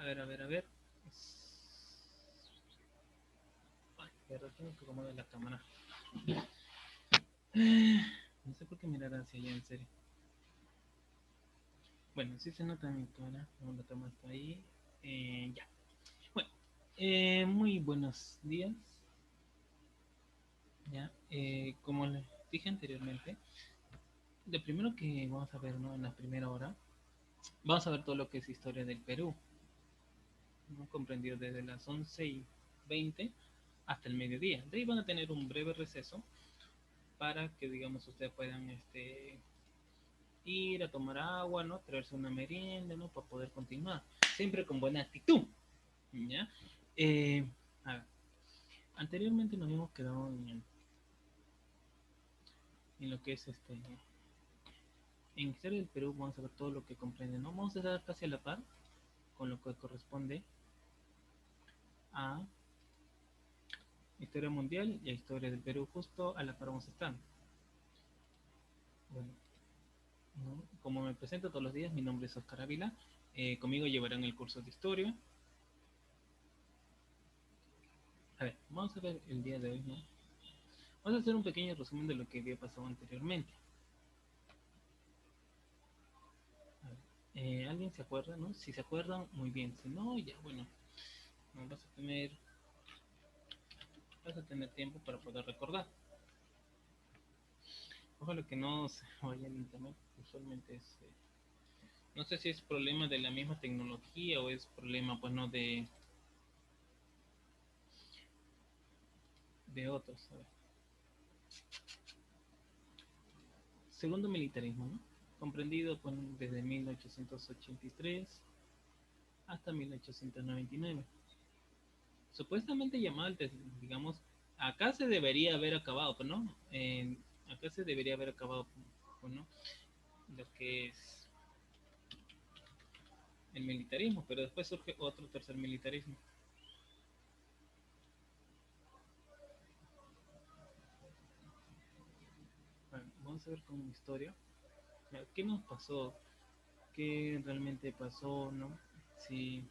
A ver. Ay, pero tengo que acomodar la cámara. No sé por qué mirar hacia allá, en serio. Bueno, sí se nota mi cámara. La cámara está ahí. Ya. Bueno, muy buenos días. Ya, como les dije anteriormente, lo primero que vamos a ver, ¿no? En la primera hora, vamos a ver todo lo que es historia del Perú, ¿no? Comprendido desde las 11:20 hasta el mediodía. De ahí van a tener un breve receso para que, digamos, ustedes puedan ir a tomar agua, ¿no? Traerse una merienda, ¿no? Para poder continuar. Siempre con buena actitud, ¿ya? Eh, a ver, anteriormente nos habíamos quedado en lo que es en historia del Perú. Vamos a ver todo lo que comprende, ¿no? Vamos a estar casi a la par con lo que corresponde a historia mundial y a historia del Perú. Justo a la par vamos a estar. Bueno, ¿no? Como me presento todos los días, mi nombre es Oscar Ávila. Conmigo llevarán el curso de historia. A ver, vamos a ver el día de hoy, ¿no? Vamos a hacer un pequeño resumen de lo que había pasado anteriormente. A ver, ¿alguien se acuerda, no? Si se acuerdan, muy bien. Si no, ya, bueno, no vas a tener tiempo para poder recordar. Ojalá que no se vaya el internet. Usualmente no sé si es problema de la misma tecnología o es problema, pues, no de otros. A ver. Segundo militarismo, ¿no? Comprendido, pues, desde 1883 hasta 1899. Supuestamente llamado, digamos, acá se debería haber acabado, pues, ¿no? Acá se debería haber acabado, pues, ¿no? Lo que es el militarismo, pero después surge otro tercer militarismo. Bueno, vamos a ver con historia. ¿Qué nos pasó? ¿Qué realmente pasó, no? Sí.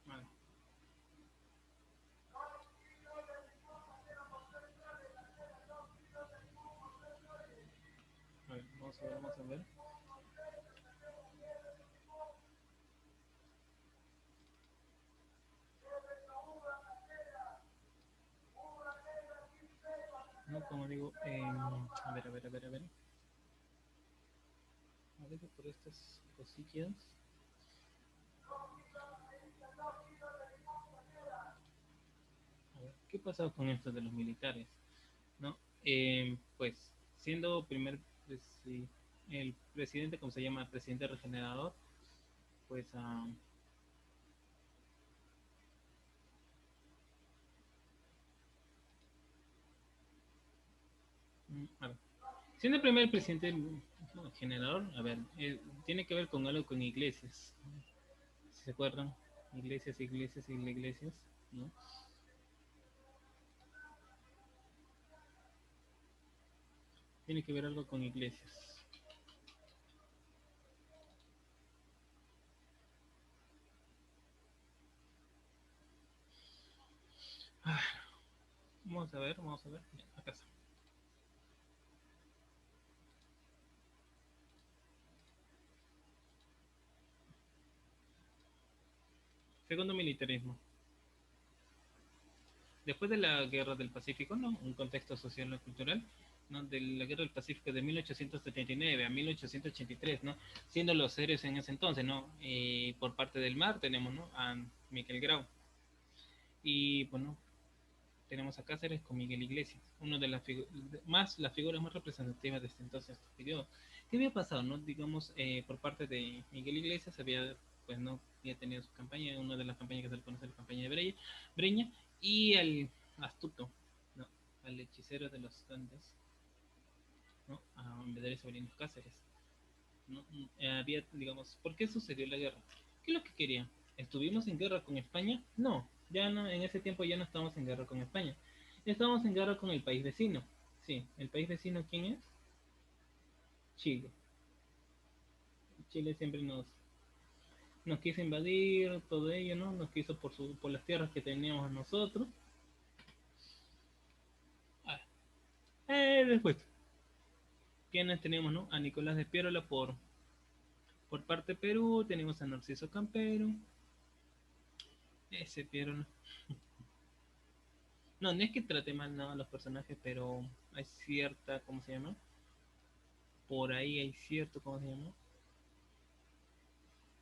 Vale. A ver, vamos a ver, vamos a ver. No, como digo, a ver, a ver, a ver, a ver. A ver, por estas cosillas. A ver, ¿qué pasó con esto de los militares? ¿No? Pues, siendo el presidente, como se llama, presidente regenerador, pues, a ver, siendo el primer presidente, no, generador, a ver, tiene que ver con algo con iglesias, si se acuerdan, iglesias, iglesias, iglesias, ¿no? Tiene que ver algo con iglesias. Ah, vamos a ver, acá está. Segundo militarismo. Después de la Guerra del Pacífico, ¿no? Un contexto social y cultural, ¿no? De la Guerra del Pacífico de 1879 a 1883, ¿no? Siendo los héroes en ese entonces, ¿no? Por parte del mar tenemos, ¿no? A Miguel Grau. Y bueno, tenemos a Cáceres con Miguel Iglesias, uno de las figuras más representativas de este entonces, este periodo. ¿Qué había pasado, no? Digamos, por parte de Miguel Iglesias había, pues, no había tenido su campaña, una de las campañas que se le conoce, la campaña de Breña, y al astuto, ¿no? Al hechicero de los Andes, ¿no? A Medellín Sabino Cáceres, ¿no? Había, digamos, ¿por qué sucedió la guerra? ¿Qué es lo que querían? ¿Estuvimos en guerra con España? No, ya no, en ese tiempo ya no estamos en guerra con España. Estamos en guerra con el país vecino. Sí, el país vecino, ¿quién es? Chile. Chile siempre nos quiso invadir, todo ello, ¿no? Nos quiso por las tierras que teníamos nosotros. Ah, después, ¿quiénes tenemos, no? A Nicolás de Piérola por parte de Perú, tenemos a Narciso Campero, ese Piérola. No, no es que trate mal nada a los personajes, pero hay cierta, ¿cómo se llama? Por ahí hay cierto, ¿cómo se llama?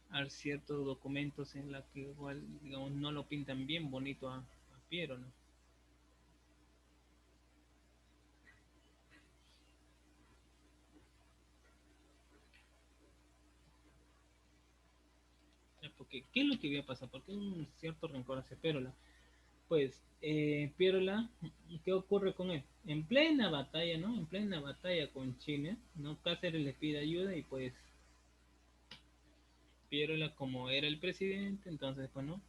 Hay ciertos documentos en la que igual, digamos, no lo pintan bien bonito a Piero, ¿no? Porque, ¿qué es lo que había pasado? Porque hay un cierto rencor hacia Pérola. Pues, Piérola, ¿qué ocurre con él? En plena batalla, ¿no? En plena batalla con Chile, ¿no? Cáceres le pide ayuda y pues Piérola, como era el presidente, entonces, pues, ¿no?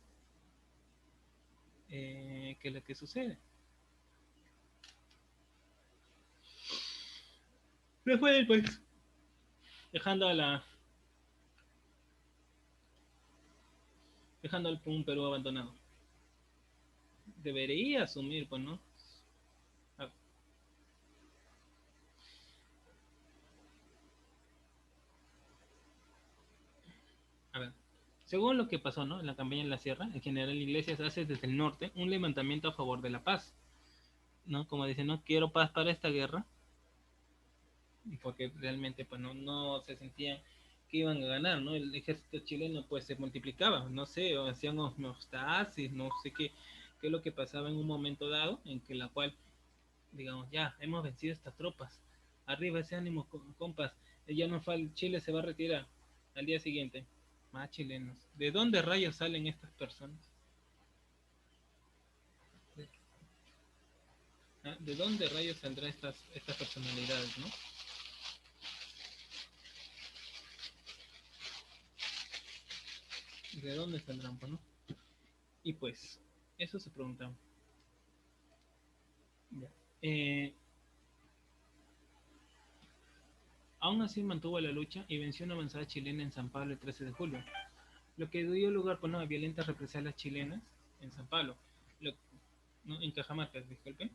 ¿Qué es lo que sucede? Después, pues, dejando a la, dejando al un Perú abandonado. Debería asumir, pues, ¿no? A, a ver, según lo que pasó, ¿no? En la campaña en la sierra, el general Iglesias hace desde el norte un levantamiento a favor de la paz, ¿no? Como dice, no quiero paz para esta guerra, porque realmente pues no se sentían que iban a ganar, ¿no? El ejército chileno pues se multiplicaba, no sé, o hacían homeostasis, no sé qué es lo que pasaba en un momento dado, en que la cual, digamos, ya, hemos vencido estas tropas, arriba ese ánimo, compas, ya no falta, Chile se va a retirar al día siguiente, más chilenos. ¿De dónde rayos salen estas personas? ¿Ah? ¿De dónde rayos saldrán estas personalidades, no? ¿De dónde saldrán, pues, no? Y pues, eso se pregunta. Ya. Eh, Aún así mantuvo la lucha y venció una avanzada chilena en San Pablo el 13 de julio, lo que dio lugar pues, no, a violentas represalias chilenas en San Pablo, lo- no, en Cajamarca, disculpe.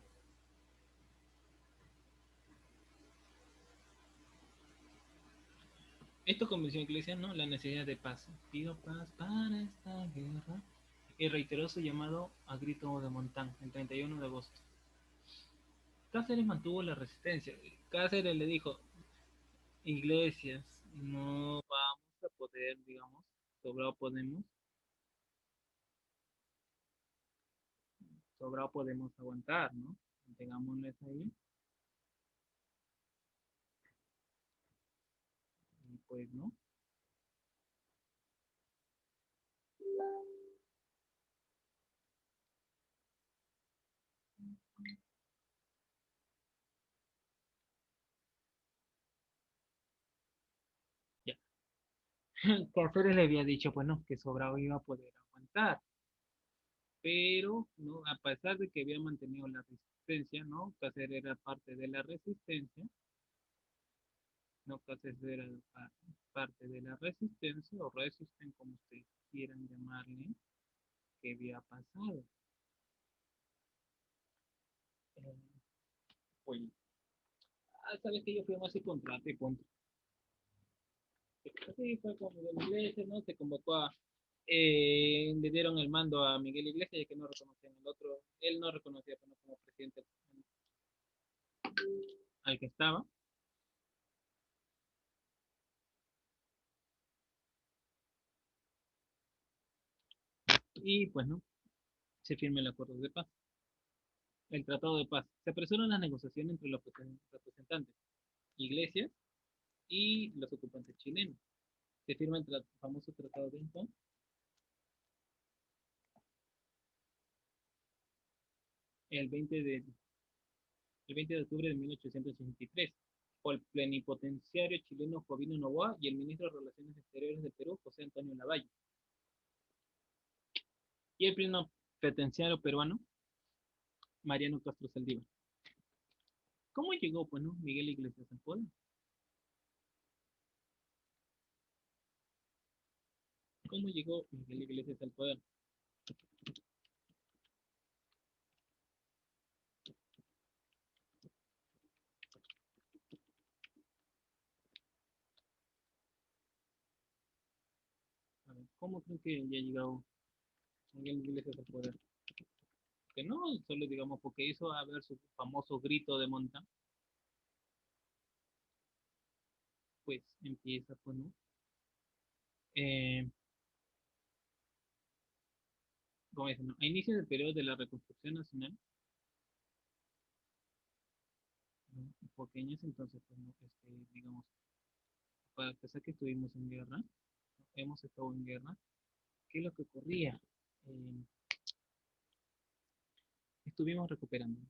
Esto convenció a Iglesias, ¿no? La necesidad de paz. Pido paz para esta guerra. Y reiteró su llamado a grito de Montán el 31 de agosto. Cáceres mantuvo la resistencia. Cáceres le dijo, Iglesias, no vamos a poder, digamos, sobrado podemos, sobrado podemos aguantar, ¿no? Tengámosles ahí. Y pues, ¿no? Ya. Cáceres le había dicho, bueno, que sobrado iba a poder aguantar, pero, ¿no? A pesar de que había mantenido la resistencia, ¿no? Cáceres era parte de la resistencia, ¿no? Cáceres era parte de la resistencia, o resisten, como ustedes quieran llamarle, que había pasado. Eh, pues, sabes que yo fui más y contrato y punto. Así fue como de la iglesia, ¿no? Se convocó le dieron el mando a Miguel Iglesias, ya que no reconocían el otro, él no reconocía bueno, como presidente al que estaba, y pues no, se firma el acuerdo de paz, el tratado de paz. Se apresuran las negociaciones entre los representantes, Iglesias y los ocupantes chilenos. Se firma el famoso tratado de Info el 20 de, el 20 de octubre de 1863 por el plenipotenciario chileno Jovino Novoa y el ministro de Relaciones Exteriores de Perú, José Antonio Lavalle. Y el plenipotenciario peruano, Mariano Castro Saldívar. ¿Cómo llegó, pues, no? Miguel Iglesias al poder? ¿Cómo llegó Miguel Iglesias al poder? A ver, ¿cómo creen que ya ha llegado Miguel Iglesias al poder? Que no, solo digamos porque hizo a ver su famoso grito de monta, pues empieza, pues, ¿no? Eh, Como dicen, ¿no? A inicio del periodo de la reconstrucción nacional, ¿no? Porque en ese entonces, pues, ¿no? Digamos, a pesar que estuvimos en guerra, ¿no? Hemos estado en guerra, ¿qué es lo que ocurría? Eh, Estuvimos recuperándonos,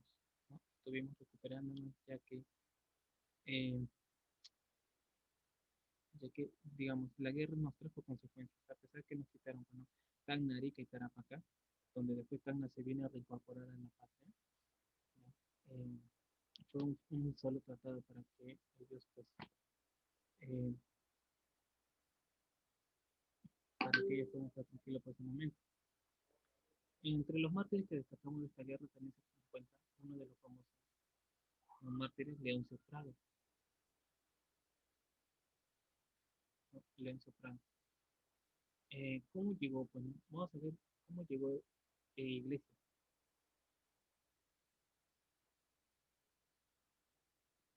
¿no? Estuvimos recuperándonos eh, ya que, digamos, la guerra nos trajo consecuencias, a pesar que nos quitaron, ¿no? Tacna, Arica y Tarapacá, donde después Tacna se viene a reincorporar en la patria, ¿no? Eh, Fue un solo tratado para que ellos, pues, eh, para que ellos puedan estar tranquilos por ese momento. Entre los mártires que destacamos de esta guerra también se encuentra uno de los famosos los mártires, Leoncio Prado, ¿no? Leoncio Prado. ¿Cómo llegó? Pues vamos a ver cómo llegó Iglesias.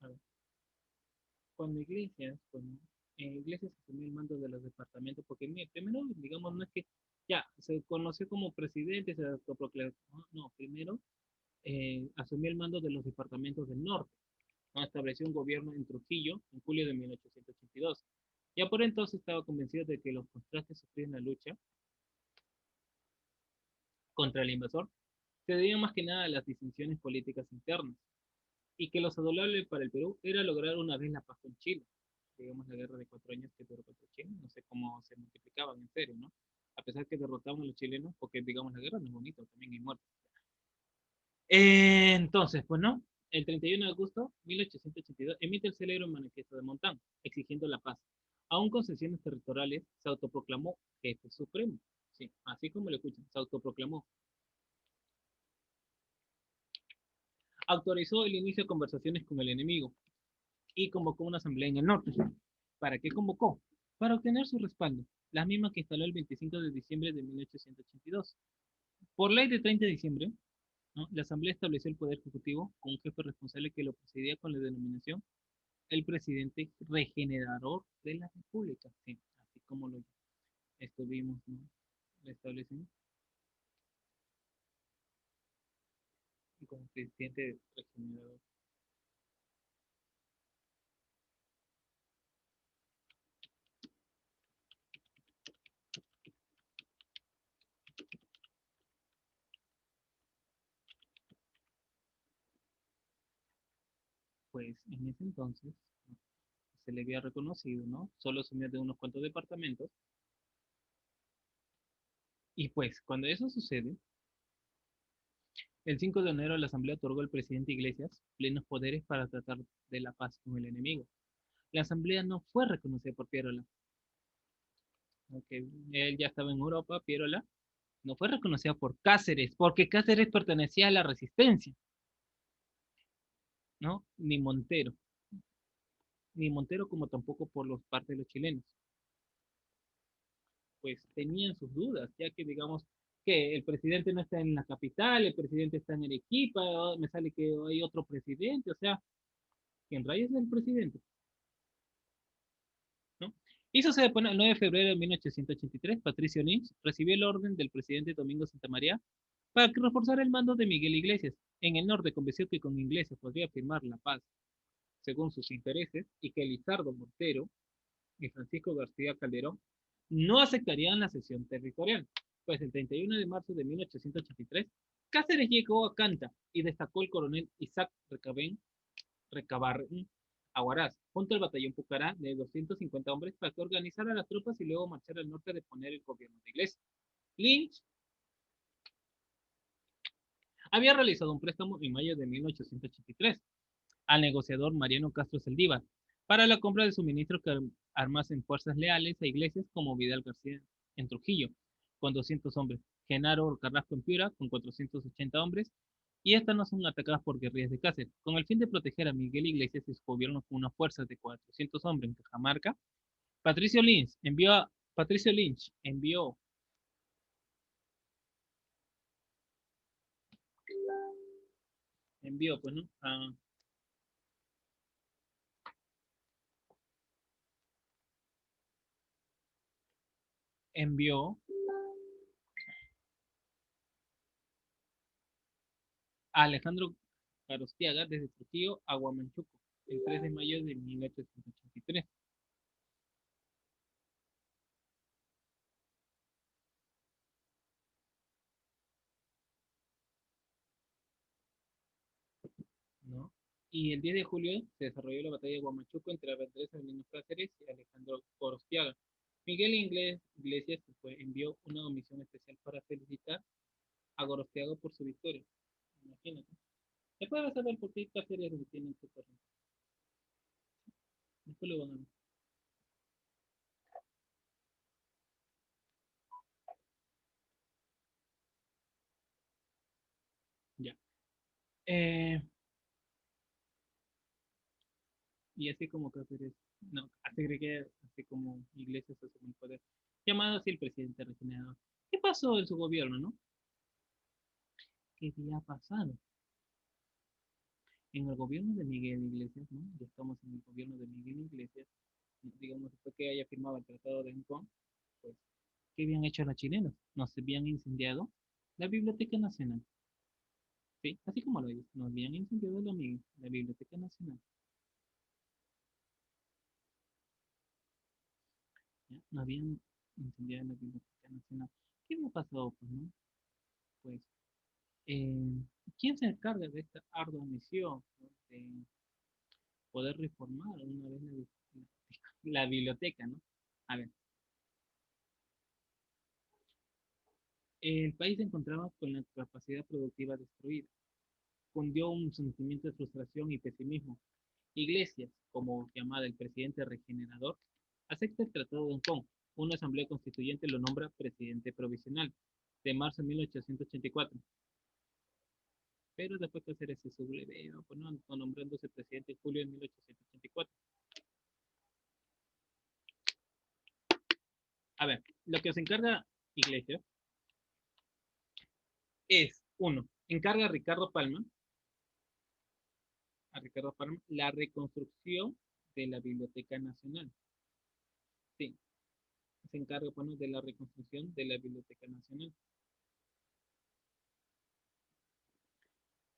A ver, cuando Iglesias, pues, ¿no? Iglesias asumió el mando de los departamentos, porque primero, digamos, no es que ya se conoció como presidente, se autoproclamó, no, primero asumió el mando de los departamentos del norte, ¿no? Estableció un gobierno en Trujillo en julio de 1882. Ya por entonces estaba convencido de que los contrastes sufrían la lucha contra el invasor se debían más que nada a las disensiones políticas internas y que lo saludable para el Perú era lograr una vez la paz con Chile. Digamos, la guerra de 4 años que duró contra Chile, no sé cómo se multiplicaban en serio, ¿no? A pesar que derrotaban a los chilenos, porque digamos la guerra no es bonito, también hay muertos. Entonces, pues no, el 31 de agosto de 1882 emite el célebre manifiesto de Montán, exigiendo la paz. Aún concesiones territoriales, se autoproclamó jefe supremo. Sí, así como lo escuchan, se autoproclamó. Autorizó el inicio de conversaciones con el enemigo y convocó una asamblea en el norte. ¿Para qué convocó? Para obtener su respaldo, la misma que instaló el 25 de diciembre de 1882. Por ley de 30 de diciembre, ¿no? La Asamblea estableció el Poder Ejecutivo con un jefe responsable que lo presidía con la denominación el presidente regenerador de la República. Sí, así como lo estuvimos, ¿no? Lo establecimos y como presidente regenerador. Pues en ese entonces, ¿no? Se le había reconocido, ¿no? Solo asumió de unos cuantos departamentos. Y pues, cuando eso sucede, el 5 de enero la Asamblea otorgó al presidente Iglesias plenos poderes para tratar de la paz con el enemigo. La Asamblea no fue reconocida por Pierola, aunque él ya estaba en Europa, Pierola, no fue reconocida por Cáceres, porque Cáceres pertenecía a la resistencia, ¿no? Ni Montero como tampoco por los parte de los chilenos, pues tenían sus dudas, ya que digamos que el presidente no está en la capital, el presidente está en Arequipa, me sale que hay otro presidente, o sea, ¿quién rayos es el presidente? ¿No? Y sucede, bueno, el 9 de febrero de 1883, Patricio Nix recibió el orden del presidente Domingo Santa María para que reforzara el mando de Miguel Iglesias. En el norte convenció que con Iglesias podría firmar la paz según sus intereses y que Lizardo Montero y Francisco García Calderón no aceptarían la cesión territorial. Pues el 31 de marzo de 1883, Cáceres llegó a Canta y destacó el coronel Isaac Recabarren Aguaraz, junto al batallón Pucará de 250 hombres para que organizara las tropas y luego marchara al norte a deponer el gobierno de Iglesia. Lynch había realizado un préstamo en mayo de 1883 al negociador Mariano Castro Saldívar para la compra de suministros que armasen fuerzas leales a Iglesias como Vidal García en Trujillo, con 200 hombres. Genaro Carrasco en Piura, con 480 hombres. Y estas no son atacadas por guerrillas de Cáceres. Con el fin de proteger a Miguel Iglesias y su gobierno con una fuerza de 400 hombres en Cajamarca, Patricio Lynch envió, pues, ¿no? Envió a Alejandro Carostiaga desde Trujillo a Huamachuco el 3 de mayo de 1883. ¿No? Y el 10 de julio se desarrolló la batalla de Huamachuco entre Andrés Avelino Cáceres y Alejandro Corostiaga. Iglesias envió una comisión especial para felicitar a Gorostiaga por su victoria. Imagínate. Después vas a ver por qué Cáceres tiene su corriente. Después lo van a ver. Ya. Eh, y así como Cáceres, no, así como Iglesias asumió el poder, llamado así el presidente regenerador. ¿Qué pasó en su gobierno, no? ¿Qué había pasado? En el gobierno de Miguel Iglesias, ¿no? Ya estamos en el gobierno de Miguel Iglesias, digamos, después que haya firmado el Tratado de Ancón, pues, ¿qué habían hecho los chilenos? Nos habían incendiado la Biblioteca Nacional, ¿sí? Así como lo dice, nos habían incendiado la Biblioteca Nacional, ¿ya? Nos habían incendiado la Biblioteca Nacional. ¿Qué había pasado, pues, no? Pues, eh, ¿quién se encarga de esta ardua misión, ¿no? De poder reformar una vez la biblioteca, ¿no? A ver, el país se encontraba con la capacidad productiva destruida. Cundió un sentimiento de frustración y pesimismo. Iglesias, como llamada el presidente regenerador, acepta el Tratado de Hong Kong. Una asamblea constituyente lo nombra presidente provisional de marzo de 1884. Pero después que hacer ese subleveo, pues no, nombrándose presidente en julio de 1884. A ver, lo que se encarga Iglesias es, uno, encarga a Ricardo Palma, la reconstrucción de la Biblioteca Nacional. Sí, se encarga, bueno, de la reconstrucción de la Biblioteca Nacional.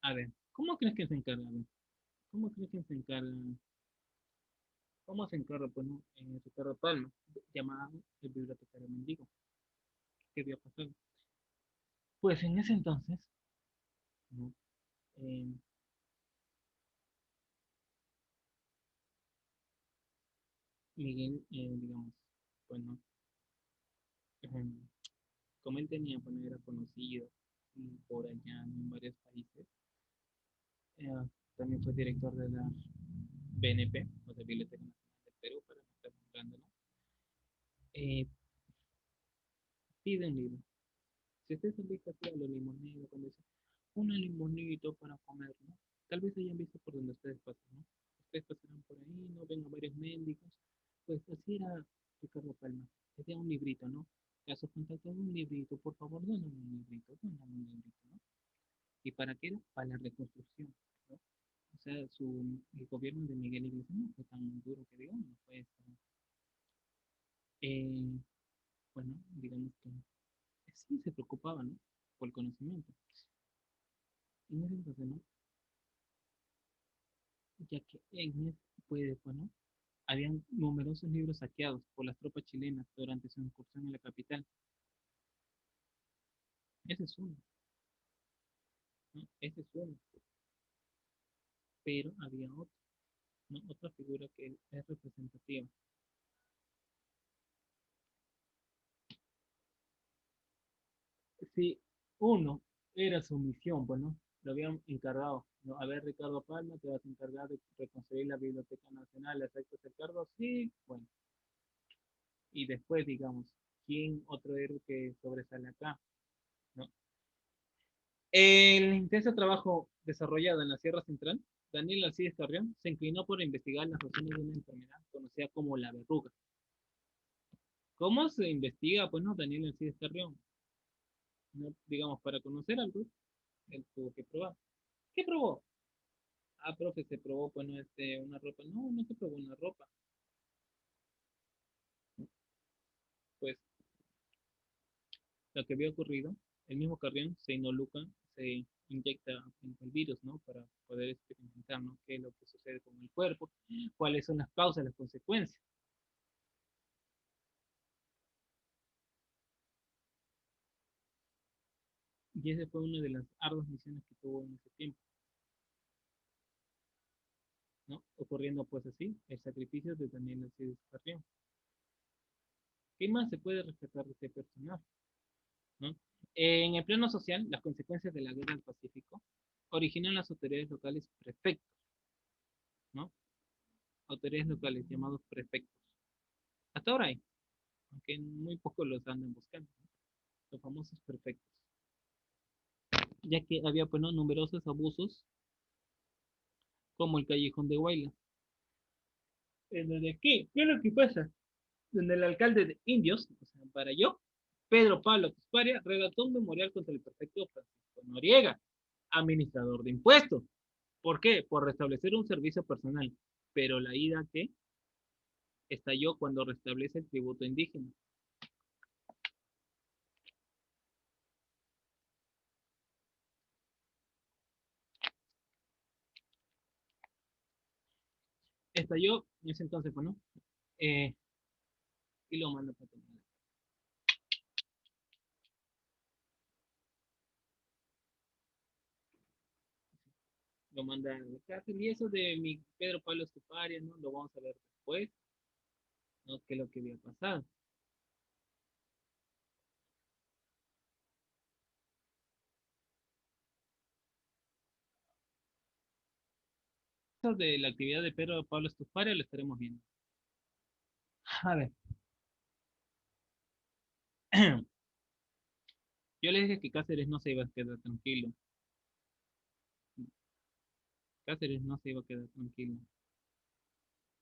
A ver, ¿cómo crees que se encarga? A ver, ¿cómo crees que se encarga? ¿Cómo se encarga, bueno, Ricardo Palma, llamado el bibliotecario mendigo? ¿Qué había pasado? Pues en ese entonces, ¿no? Eh, Miguel, digamos, bueno, eh, como él tenía, bueno, era conocido por allá en varios países, eh, también fue director de la BNP, o sea, Biblioteca Nacional del Perú, para no estar nombrándolo, eh, pide un libro. Si ustedes han visto aquí a los limoneros, cuando dicen un limonito para comer, ¿no? Tal vez hayan visto por donde ustedes pasan, ¿no? Ustedes pasarán por ahí, ¿no? Ven a varios mendigos. Pues así era Ricardo Palma. Tenía un librito, ¿no? A sus contactos, un librito, por favor, dóname un librito, dóname un librito, ¿no? ¿Y para qué era? Para la reconstrucción, ¿no? O sea, el gobierno de Miguel Iglesias no fue tan duro que digamos, no fue eh, bueno, digamos que sí se preocupaba, ¿no? Por el conocimiento. En ese entonces, ¿no? Ya que pues, bueno, habían numerosos libros saqueados por las tropas chilenas durante su incursión en la capital. Ese es uno, ¿no? Ese es uno. Pero había otro, ¿no? Otra figura que es representativa. Si uno era su misión, bueno, lo habían encargado, ¿no? A ver, Ricardo Palma, te vas a encargar de reconstruir la Biblioteca Nacional, ¿le aceptas el cargo? Sí, bueno. Y después, digamos, ¿Quién otro héroe que sobresale acá? ¿No? El intenso trabajo desarrollado en la Sierra Central, Daniel Alcides Carrión se inclinó por investigar las razones de una enfermedad conocida como la verruga. ¿Cómo se investiga? Pues no, Daniel Alcides Carrión, no, digamos, para conocer algo, él tuvo que probar. ¿Qué probó? Ah, profe, se probó, pues no, una ropa. No, no se probó una ropa. Pues lo que había ocurrido, el mismo Carrión se involucra, se inyecta el virus, ¿no? Para poder experimentar, ¿no? ¿Qué es lo que sucede con el cuerpo? ¿Cuáles son las causas, las consecuencias? Y esa fue una de las arduas misiones que tuvo en ese tiempo, ¿no? Ocurriendo pues así, el sacrificio de Daniel Alcides Carrión. ¿Qué más se puede rescatar de este personaje? ¿No? En el plano social, las consecuencias de la guerra del Pacífico originan las autoridades locales prefectos, ¿no? Autoridades locales llamados prefectos. Hasta ahora hay, aunque muy pocos los andan buscando, ¿no? Los famosos prefectos, ya que había pues, ¿no? numerosos abusos, como el callejón de Huayla. ¿En donde qué? ¿Qué es lo que pasa? Donde el alcalde de Indios, o sea, para yo, Pedro Pablo Cusparia, redactó un memorial contra el prefecto Francisco Noriega, administrador de impuestos. ¿Por qué? Por restablecer un servicio personal. Pero la ida que estalló cuando restablece el tributo indígena. Estalló en ese entonces, bueno, eh, y lo manda para tomar. Lo manda a la cárcel. Y eso de mi Pedro Pablo Cusparia, ¿no? Lo vamos a ver después, ¿no? ¿Qué es lo que había pasado? Eso de la actividad de Pedro Pablo Cusparia lo estaremos viendo. A ver, yo le dije que Cáceres no se iba a quedar tranquilo. Cáceres no se iba a quedar tranquilo.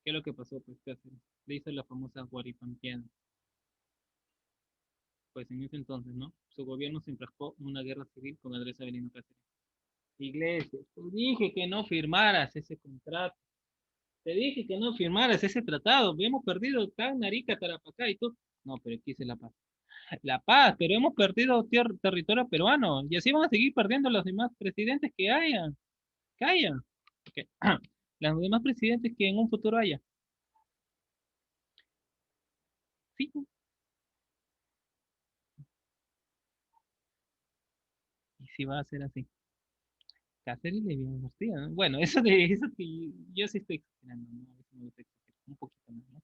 ¿Qué es lo que pasó? Pues Cáceres le hizo la famosa Guaripampiana. Pues en ese entonces, ¿no? Su gobierno se enfrascó en una guerra civil con Andrés Avelino Cáceres. Iglesias, te dije que no firmaras ese contrato. Te dije que no firmaras ese tratado. Hemos perdido tan Narica, Tarapacá y tú. No, pero quise la paz. La paz, pero hemos perdido territorio peruano. Y así van a seguir perdiendo los demás presidentes que hayan. Que hayan. Que- Los demás presidentes que en un futuro haya. Sí, y sí va a ser así. Cáceres le viene García, ¿no? Bueno, eso de eso que yo sí estoy exagerando, ¿no? A veces me gusta exagerar un poquito más, ¿no?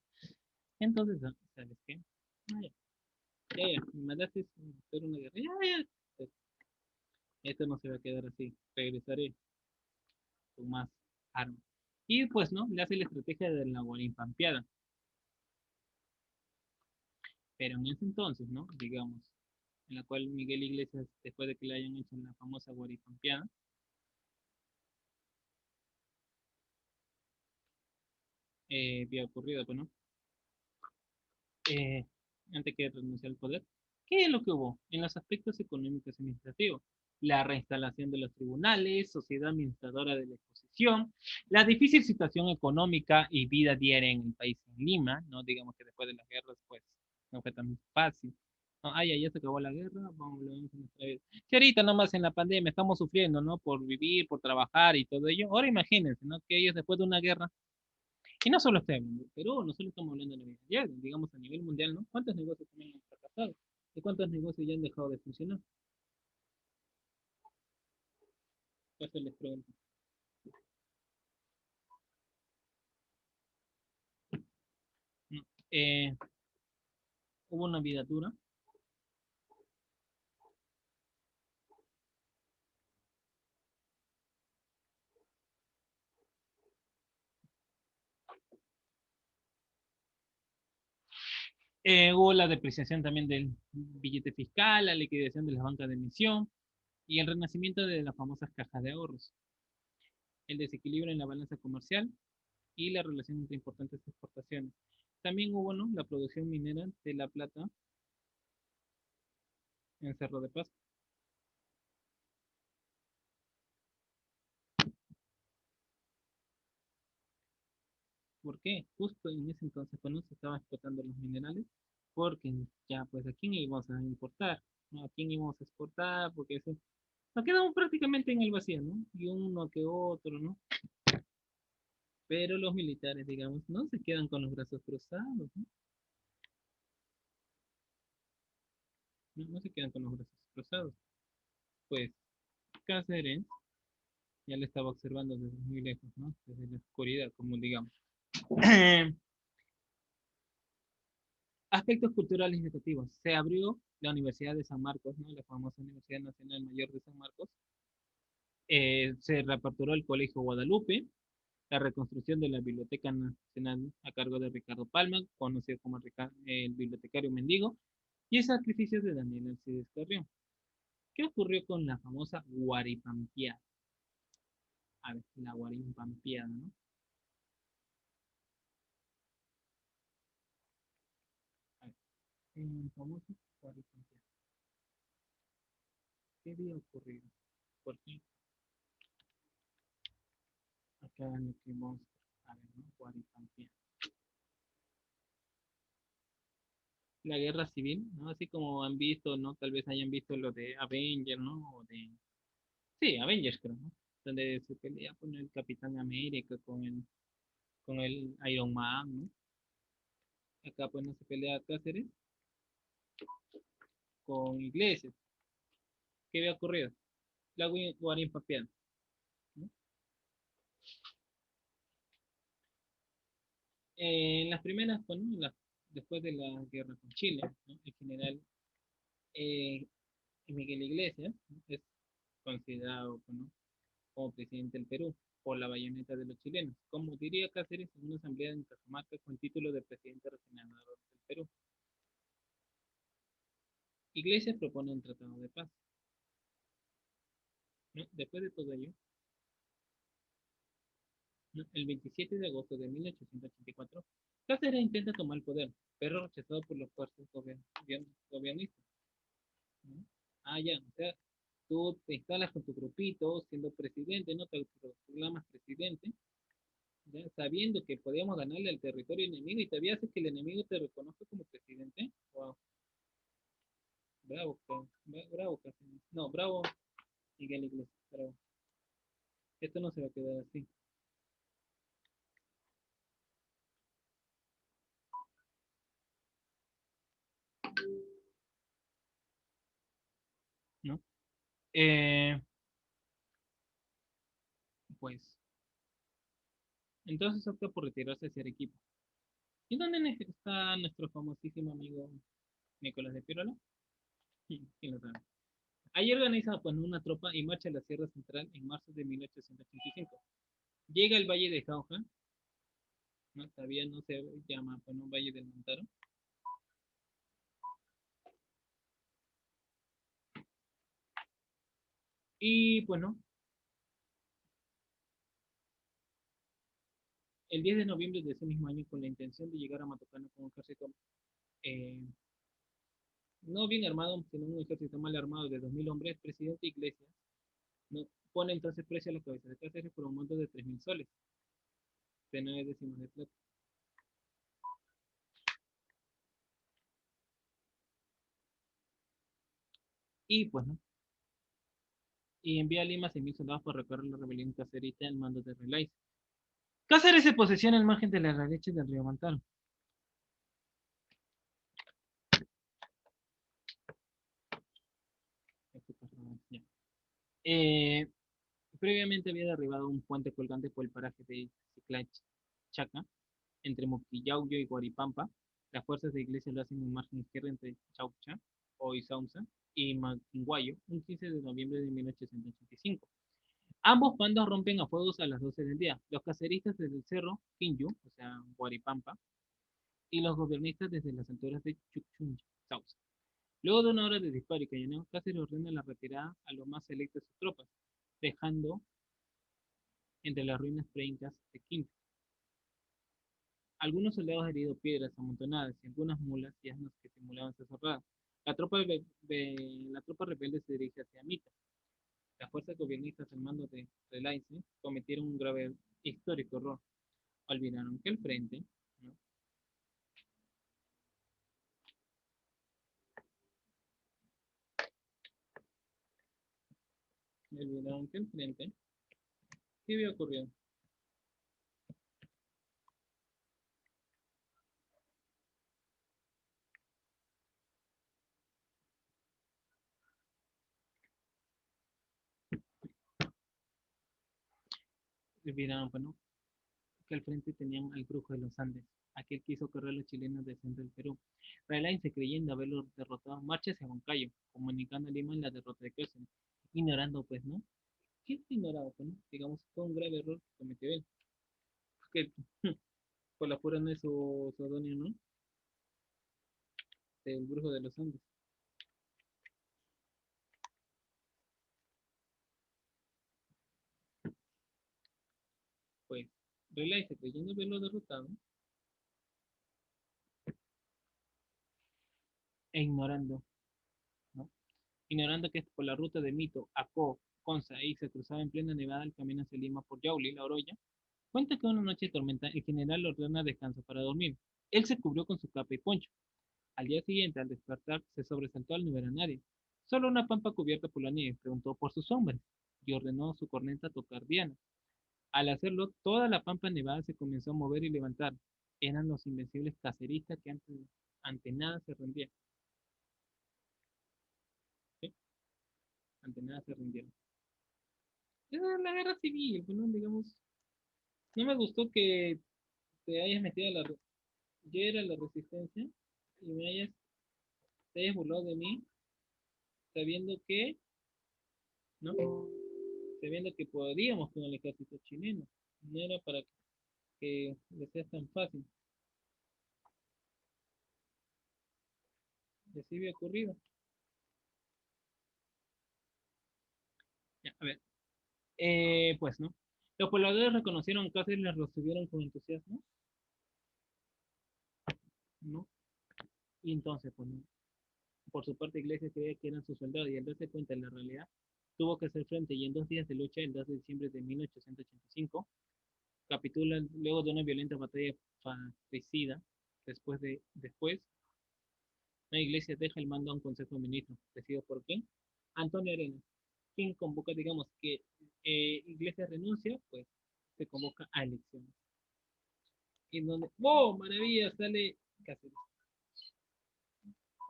Entonces, ¿sabes qué? Ah, ya, ya, me mandaste a hacer una guerra. Ya, ya. Pues, esto no se va a quedar así. Regresaré con más armas. Y pues, ¿no? Le hace la estrategia de la Guarimpampeada. Pero en ese entonces, ¿no? Digamos, en la cual Miguel Iglesias, después de que le hayan hecho la famosa Guarimpampeada, había ocurrido, pues, ¿no? eh, antes que renunciar al poder. ¿Qué es lo que hubo en los aspectos económicos y administrativos? La reinstalación de los tribunales, sociedad administradora de la exposición, la difícil situación económica y vida diaria en el país en Lima, ¿no? Digamos que después de las guerras, pues, no fue tan fácil. No, ya se acabó la guerra, vamos a nuestra vida. Si ahorita nomás en la pandemia estamos sufriendo, ¿no? Por vivir, por trabajar y todo ello. Ahora imagínense, ¿no? Que ellos después de una guerra y no solo estoy hablando de Perú, no solo estamos hablando a nivel mundial, digamos a nivel mundial, ¿no? ¿Cuántos negocios también han fracasado? ¿Y cuántos negocios ya han dejado de funcionar? Eso les pregunto. No. Hubo una vida dura. Hubo la depreciación también del billete fiscal, la liquidación de las bancas de emisión y el renacimiento de las famosas cajas de ahorros, el desequilibrio en la balanza comercial y la relación entre importantes exportaciones. También hubo, ¿no?, la producción minera de la plata en Cerro de Pasco. ¿Por qué? Justo en ese entonces, cuando se estaban explotando los minerales, porque ya, pues, ¿a quién íbamos a importar? ¿No? ¿A quién íbamos a exportar? Porque eso, nos quedamos prácticamente en el vacío, ¿no? Y uno que otro, ¿no? Pero los militares, digamos, no se quedan con los brazos cruzados, ¿no? No se quedan con los brazos cruzados. Pues Cáceres ya le estaba observando desde muy lejos, ¿no? Desde la oscuridad, como digamos. Aspectos culturales y educativos. Se abrió la Universidad de San Marcos, ¿no?, la famosa Universidad Nacional Mayor de San Marcos. Se reaperturó el Colegio Guadalupe, la reconstrucción de la Biblioteca Nacional a cargo de Ricardo Palma, conocido como el bibliotecario mendigo, y el sacrificio de Daniel Alcides Carrión. ¿Qué ocurrió con la famosa Guaripampiada? A ver, la Guaripampiada, ¿no? A ver, famosa Guaripampiada. ¿Qué había ocurrido? Porque acá lo que vamos a ver, ¿no? Guaripampiada. La guerra civil, ¿no? Así como han visto, ¿no? Tal vez hayan visto lo de Avengers, ¿no? Sí, Avengers, creo, ¿no? Donde se pelea con el Capitán América, con el Iron Man, ¿no? Acá pues no se pelea Cáceres con Iglesias. ¿Qué había ocurrido? La Guarimpapiana, ¿no? En las primeras, bueno, después de la guerra con Chile, ¿no?, el general eh, Miguel Iglesias, ¿no?, es considerado, ¿no?, como presidente del Perú por la bayoneta de los chilenos, como diría Cáceres en una asamblea en Cajamarca con título de presidente regional del Perú. Iglesias propone un tratado de paz, ¿no? Después de todo ello, ¿no?, el 27 de agosto de 1884, Cáceres intenta tomar el poder, pero rechazado por los fuerzas gobiernistas, ¿no? Ah, ya, o sea, tú te instalas con tu grupito siendo presidente, no te proclamas presidente, ya, sabiendo que podíamos ganarle al territorio enemigo y todavía haces que el enemigo te reconozca como presidente. Wow, bravo, bravo, Cáceres. No, bravo, Miguel Iglesias, bravo. Esto no se va a quedar así, ¿no? Eh, pues, entonces opta por retirarse hacia Arequipa. ¿Y dónde está nuestro famosísimo amigo Nicolás de Pirola? ¿Quién lo sabe? Ahí organiza, pues, una tropa y marcha a la Sierra Central en marzo de 1885. Llega al Valle de Jauja, ¿no? Todavía no se llama, pues, no, Valle del Mantaro. Y, bueno, el 10 de noviembre de ese mismo año, con la intención de llegar a Matucana con un ejército eh, no bien armado, sino un ejército mal armado de 2.000 hombres, el presidente Iglesias, ¿no?, pone entonces precio a la cabeza de Cáceres por un monto de 3.000 soles, de 9 décimos de plata. Y, pues, ¿no?, y envía a Lima 6.000 soldados para recorrer la rebelión cacerita al mando de Relais. Cáceres se posesiona al margen de la derecha del río Mantaro. Eh, Previamente había derribado un puente colgante por el paraje de Chaca, entre Moquillauyo y Guaripampa. Las fuerzas de Iglesia lo hacen en margen izquierda entre Chaucha, hoy Saumsa, y Maquinguayo, un 15 de noviembre de 1885. Ambos bandos rompen a fuegos a las 12 del día. Los caceristas desde el cerro Quinyu, o sea, Guaripampa, y los gobernistas desde las alturas de Chuchuncha, Sauce. Luego de una hora de disparo y cañoneo, Cáceres ordena la retirada a lo más selecto de sus tropas, dejando entre las ruinas preincas de Quinta. Algunos soldados heridos, piedras amontonadas y algunas mulas y asnos que simulaban ser zorradas. La tropa rebelde se dirige hacia Mita. Las fuerzas gobiernistas al mando de Relaince cometieron un grave histórico error. Olvidaron que el frente, ¿no? Olvidaron que el frente, ¿qué había ocurrido? Olvidaron, bueno, que al frente tenían al brujo de los Andes, aquel que hizo correr a los chilenos del centro del Perú. Relaince, creyendo haberlo derrotado, marcha hacia Huancayo, comunicando a Lima la derrota de Kelsen, ignorando, pues, ¿no? ¿Qué es ignorado? Pues, ¿no? Digamos, fue un grave error que cometió él. Porque por la pura no es su adonio, ¿no? Del brujo de los Andes. Pues, Relaince, creyendo haberlo derrotado, e ignorando, ¿no? Ignorando que por la ruta de Mito, Acó, Conza y se cruzaba en plena nevada el camino hacia Lima por Yauli, La Oroya, cuenta que una noche de tormenta el general le ordena descanso para dormir. Él se cubrió con su capa y poncho. Al día siguiente, al despertar, se sobresaltó al no ver a nadie. Solo una pampa cubierta por la nieve. Preguntó por sus hombres y ordenó a su corneta tocar Diana. Al hacerlo, toda la pampa nevada se comenzó a mover y levantar. Eran los invencibles caceristas que ante nada se rendían. ¿Sí? Ante nada se rindieron. Era la guerra civil, pues, ¿no? Digamos, no me gustó que te hayas metido a yo era la resistencia y te hayas burlado de mí sabiendo que, ¿no? Sabiendo que podíamos con el ejército chileno. No era para que le sea tan fácil. Y así había ocurrido. Ya, a ver, pues, ¿no? Los pobladores reconocieron Cáceres y les recibieron con entusiasmo, ¿no? Y entonces, pues, ¿no? Por su parte, Iglesias creía que eran sus soldados y al darse cuenta de la realidad, tuvo que hacer frente y en 2 días de lucha, el 2 de diciembre de 1885, capitula luego de una violenta batalla fratricida. Después, la iglesia deja el mando a un consejo de ministros, presidido por quién? Antonio Arenas, quien convoca, digamos que iglesia renuncia, pues se convoca a elecciones. Y donde, ¡oh, maravilla! Sale Cáceres.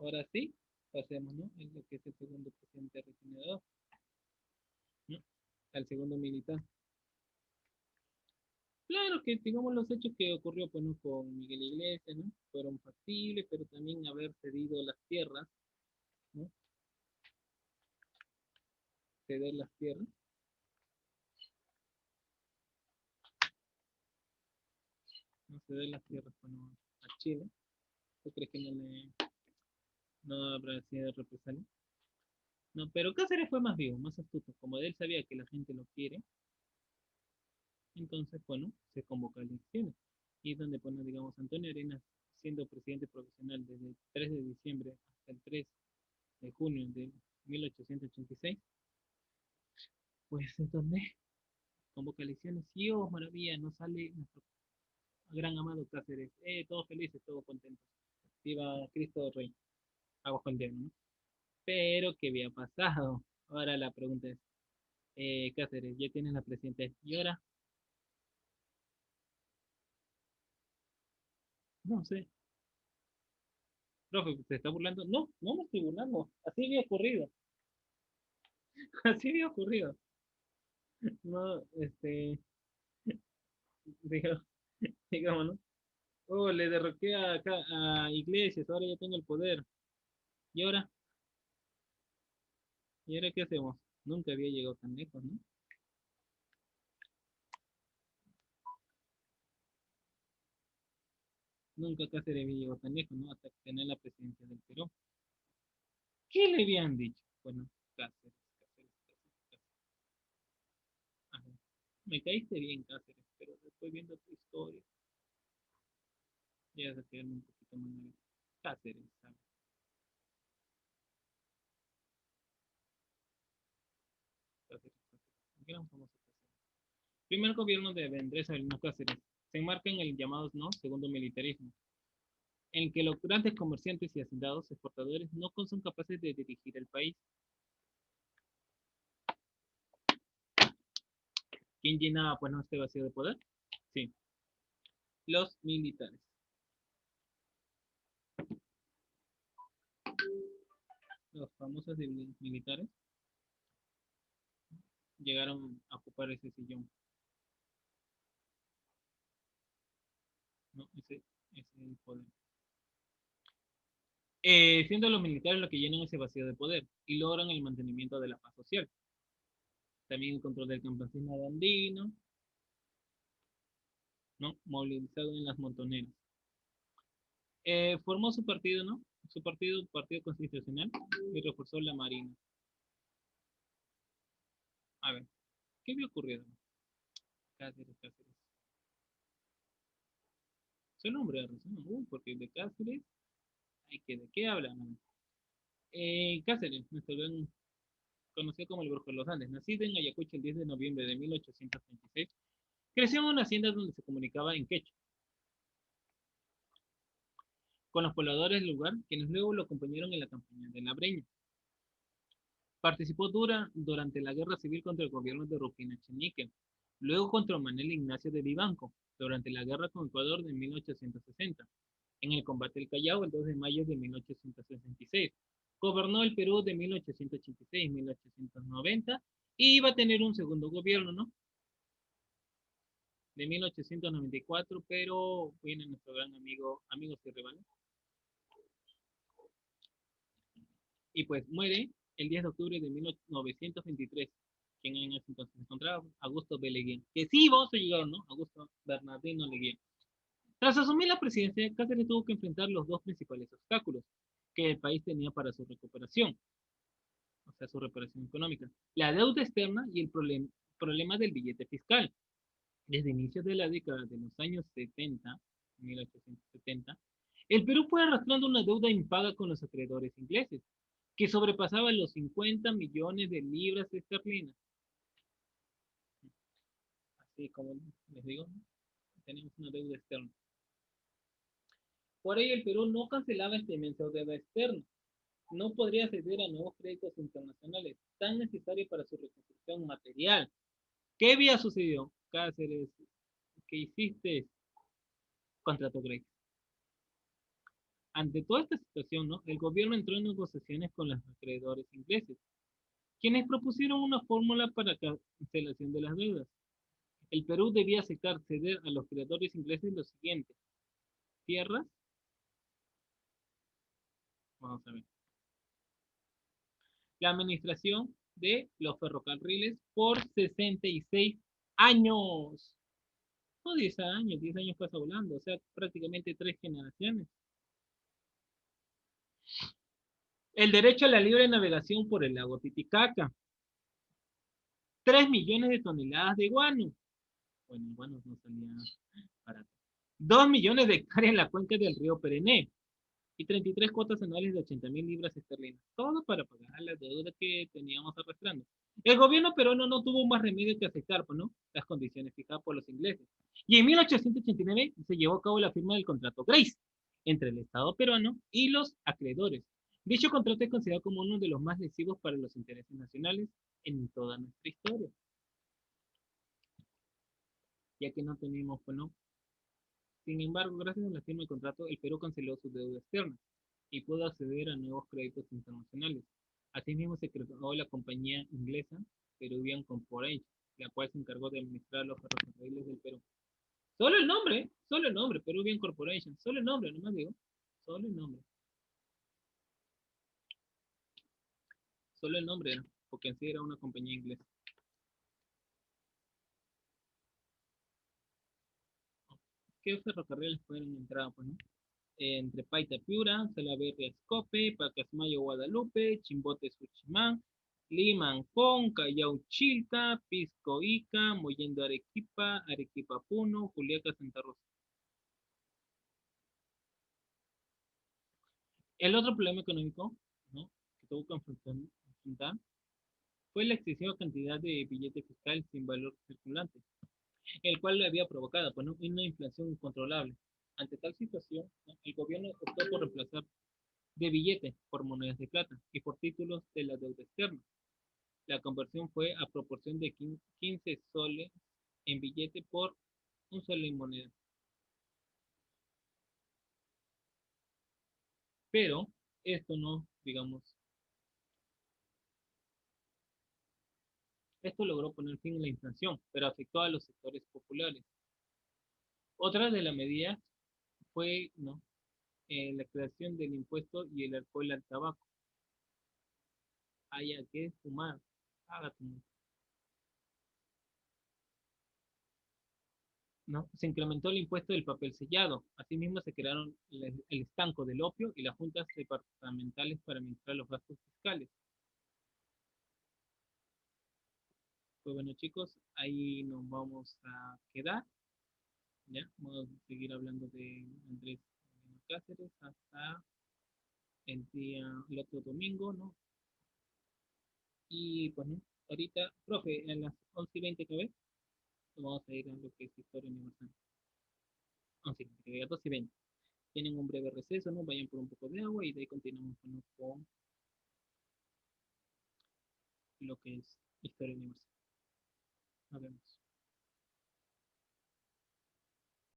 Ahora sí, pasemos, ¿no? En lo que es el segundo presidente regenerador, ¿no? Al segundo militar. Claro que, digamos, los hechos que ocurrió, pues, ¿no? Con Miguel Iglesias, ¿no? Fueron factibles, pero también haber cedido las tierras, ¿no? Ceder las tierras, no ceder las tierras, bueno, a Chile. ¿Tú crees que no habrá sido represalia? No, pero Cáceres fue más vivo, más astuto. Como él sabía que la gente lo quiere, entonces, bueno, se convoca a elecciones. Y es donde pone, digamos, Antonio Arenas siendo presidente profesional desde el 3 de diciembre hasta el 3 de junio de 1886, pues es donde convoca elecciones y oh, maravilla, nos sale nuestro gran amado Cáceres, todos felices, todos contentos. Viva Cristo Rey, abajo el diablo, ¿no? Pero, ¿qué había pasado? Ahora la pregunta es, Cáceres, ya tienes la presidenta, y ahora, no sé, profe, ¿se está burlando? No, no me estoy burlando, así había ocurrido, así había ocurrido. No, digamos, digamos, ¿no? Oh, le derroqué a Iglesias, ahora ya tengo el poder. ¿Y ahora? ¿Y ahora qué hacemos? Nunca había llegado tan lejos, ¿no? Nunca Cáceres había llegado tan lejos, ¿no? Hasta tener la presidencia del Perú. ¿Qué le habían dicho? Bueno, Cáceres, Cáceres, Cáceres, Cáceres. Ajá. Me caíste bien, Cáceres, pero después viendo tu historia, ya se quedan un poquito más mal. Cáceres, ¿sabes? Cáceres, Cáceres. Gran famoso Cáceres. Primer gobierno de Andrés Avelino Cáceres. Se enmarca en el llamado ¿no? segundo militarismo, en que los grandes comerciantes y hacendados exportadores no son capaces de dirigir el país. ¿Quién llenaba pues no este vacío de poder? Sí, los militares. Los famosos militares llegaron a ocupar ese sillón, ¿no? Ese poder. Siendo los militares los que llenan ese vacío de poder y logran el mantenimiento de la paz social. También el control del campesinado andino, ¿no? Movilizado en las montoneras. Formó su partido, ¿no? Su partido, Partido Constitucional, y reforzó la Marina. A ver, ¿qué había ocurrido? Cáceres, Cáceres. Su nombre de razón, porque de Cáceres, hay que, ¿de qué hablan? Cáceres, nuestro gran, conocido como el Brujo de los Andes, nacido en Ayacucho el 10 de noviembre de 1836, creció en una hacienda donde se comunicaba en quechua con los pobladores del lugar, quienes luego lo acompañaron en la campaña de la Breña. Participó durante la guerra civil contra el gobierno de Rufina Echenique, luego contra Manuel Ignacio de Vivanco, durante la guerra con Ecuador de 1860, en el combate del Callao el 2 de mayo de 1866. Gobernó el Perú de 1886 a 1890 y iba a tener un segundo gobierno, ¿no? De 1894, pero viene nuestro gran amigo, amigos y rivales, y pues muere el 10 de octubre de 1923, quien en ese entonces se encontraba Augusto B. Leguía. Que sí, vos a llegar, ¿no? Augusto Bernardino Leguía. Tras asumir la presidencia, Cáceres tuvo que enfrentar los dos principales obstáculos que el país tenía para su recuperación, o sea, su recuperación económica. La deuda externa y el problema del billete fiscal. Desde inicios de la década de los años 70, 1870, el Perú fue arrastrando una deuda impaga con los acreedores ingleses, que sobrepasaba los 50 millones de libras esterlinas. Así como les digo, tenemos una deuda externa. Por ello, el Perú no cancelaba esta inmensa deuda externa. No podría acceder a nuevos créditos internacionales tan necesarios para su reconstrucción material. ¿Qué había sucedido? Cáceres, ¿qué hiciste? Contrato Grey. Ante toda esta situación, ¿no? El gobierno entró en negociaciones con los acreedores ingleses, quienes propusieron una fórmula para cancelación de las deudas. El Perú debía aceptar ceder a los acreedores ingleses lo siguiente: tierras, vamos a ver, la administración de los ferrocarriles por 66 años. No 10 años, 10 años pasa volando, o sea, prácticamente 3 generaciones. El derecho a la libre navegación por el lago Titicaca. 3 millones de toneladas de guano. Bueno, el guano no salía barato. 2 millones de hectáreas en la cuenca del río Perené. Y 33 cuotas anuales de 80.000 libras esterlinas. Todo para pagar la deuda que teníamos arrastrando. El gobierno peruano no tuvo más remedio que aceptar, pues, ¿no? Las condiciones fijadas por los ingleses. Y en 1889 se llevó a cabo la firma del contrato Grace entre el Estado peruano y los acreedores. Dicho contrato es considerado como uno de los más lesivos para los intereses nacionales en toda nuestra historia, ya que no teníamos, pues, ¿no? Sin embargo, gracias a la firma del contrato, el Perú canceló su deuda externa y pudo acceder a nuevos créditos internacionales. Asimismo, se creó la compañía inglesa Peruvian Corporation, la cual se encargó de administrar los ferrocarriles del Perú. Solo el nombre, Peruvian Corporation, solo el nombre, nomás digo, solo el nombre, solo el nombre era, porque en sí era una compañía inglesa. ¿qué ferrocarriles pueden entrar? Pues, ¿no? Entre Paita Piura, Salaverry Escope, Pacasmayo Guadalupe, Chimbote Suchimán, Lima Ancón, Callao Chilca, Pisco Ica, Mollendo Arequipa, Arequipa Puno, Juliaca Santa Rosa. El otro problema económico, ¿no?, que tuvo que enfrentar fue la excesiva cantidad de billete fiscal sin valor circulante, el cual le había provocado, pues, ¿no?, una inflación incontrolable. Ante tal situación, ¿no?, el gobierno optó por reemplazar de billete por monedas de plata y por títulos de la deuda externa. La conversión fue a proporción de 15 soles en billete por un sol en moneda. Pero esto no, digamos, esto logró poner fin a la inflación, pero afectó a los sectores populares. Otra de las medidas fue, ¿no?, la creación del impuesto y el alcohol al tabaco. Haya que fumar, haga tu, ¿no? Se incrementó el impuesto del papel sellado. Asimismo, se crearon el estanco del opio y las juntas departamentales para administrar los gastos fiscales. Pues bueno, chicos, ahí nos vamos a quedar. ¿Ya? Vamos a seguir hablando de Andrés Cáceres hasta el otro domingo, ¿no? Y pues, ¿no?, ahorita, profe, en las 11:20 que ve, vamos a ir a lo que es historia universal. 11:20, que vea 12:20. Tienen un breve receso, ¿no? Vayan por un poco de agua y de ahí continuamos con lo que es historia universal. Nos vemos.